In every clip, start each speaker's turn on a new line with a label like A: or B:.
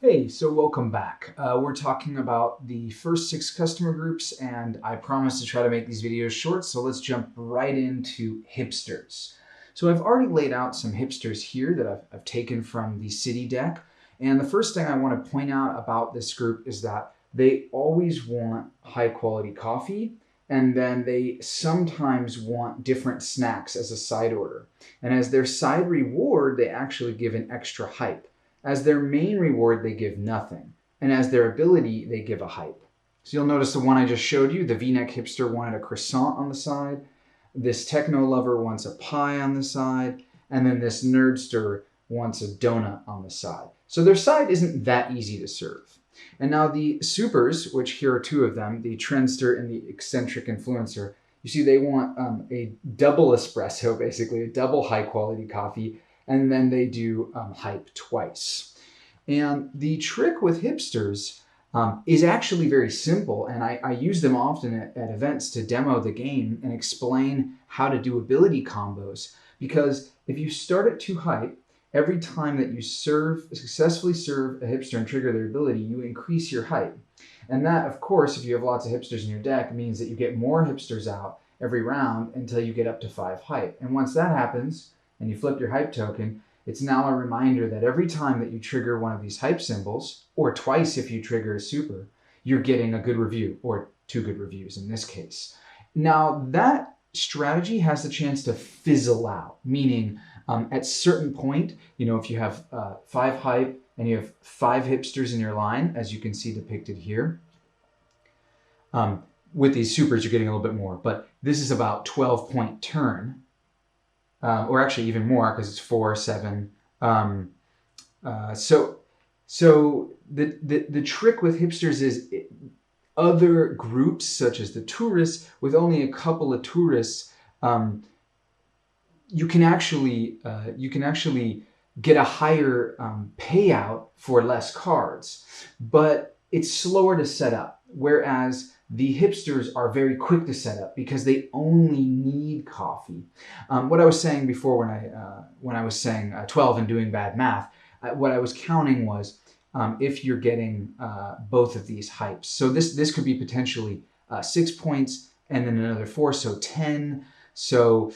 A: Hey, so welcome back. We're talking about the first 6 customer groups, and I promise to try to make these videos short, so let's jump right into hipsters. So I've already laid out some hipsters here that I've taken from the city deck, and the first thing I want to point out about this group is that they always want high quality coffee, and then they sometimes want different snacks as a side order. And as their side reward, they actually give an extra hype. As their main reward, they give nothing. And as their ability, they give a hype. So you'll notice the one I just showed you, the V-neck hipster wanted a croissant on the side. This techno lover wants a pie on the side. And then this nerdster wants a donut on the side. So their side isn't that easy to serve. And now the supers, which here are 2 of them, the trendster and the eccentric influencer, you see they want a double espresso, basically, a double high quality coffee, and then they do hype twice. And the trick with hipsters is actually very simple, and I use them often at events to demo the game and explain how to do ability combos. Because if you start at 2 hype, every time that you successfully serve a hipster and trigger their ability, you increase your hype. And that, of course, if you have lots of hipsters in your deck, means that you get more hipsters out every round until you get up to 5 hype. And once that happens, and you flip your hype token, it's now a reminder that every time that you trigger one of these hype symbols, or twice if you trigger a super, you're getting a good review, or 2 good reviews in this case. Now that strategy has the chance to fizzle out, meaning at certain point, if you have 5 hype and you have 5 hipsters in your line, as you can see depicted here, with these supers you're getting a little bit more, but this is about 12-point turn. Or actually even more because it's 4, 7. So the trick with hipsters is other groups such as the tourists, with only a couple of tourists, you can actually get a higher payout for less cards, but it's slower to set up. Whereas the hipsters are very quick to set up because they only need coffee. What I was saying before when I was saying 12 and doing bad math, what I was counting was if you're getting both of these hypes. So this could be potentially 6 points and then another 4, so 10. So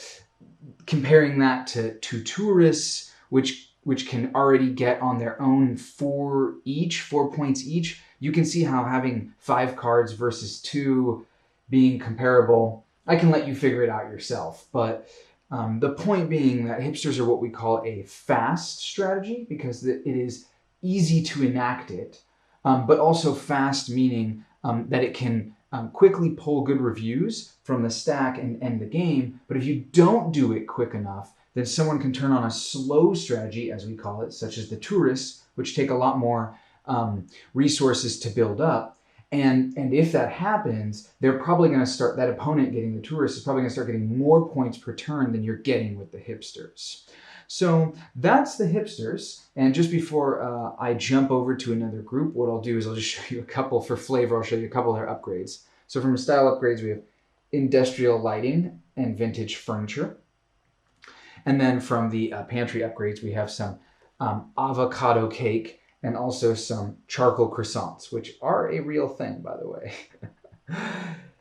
A: comparing that to tourists, which can already get on their own 4 points each, you can see how having 5 cards versus 2 being comparable, I can let you figure it out yourself. But the point being that hipsters are what we call a fast strategy because it is easy to enact it, but also fast meaning that it can quickly pull good reviews from the stack and end the game. But if you don't do it quick enough, then someone can turn on a slow strategy, as we call it, such as the tourists, which take a lot more resources to build up. And if that happens, they're probably going to start, that opponent getting the tourist is probably going to start getting more points per turn than you're getting with the hipsters. So that's the hipsters. And just before I jump over to another group, what I'll do is I'll just show you a couple for flavor. I'll show you a couple of their upgrades. So from style upgrades, we have industrial lighting and vintage furniture. And then from the pantry upgrades, we have some avocado cake and also some charcoal croissants, which are a real thing, by the way.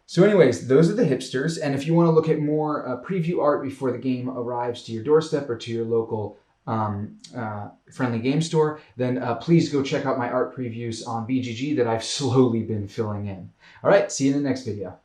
A: So anyways, those are the hipsters. And if you want to look at more preview art before the game arrives to your doorstep or to your local friendly game store, then please go check out my art previews on BGG that I've slowly been filling in. All right, see you in the next video.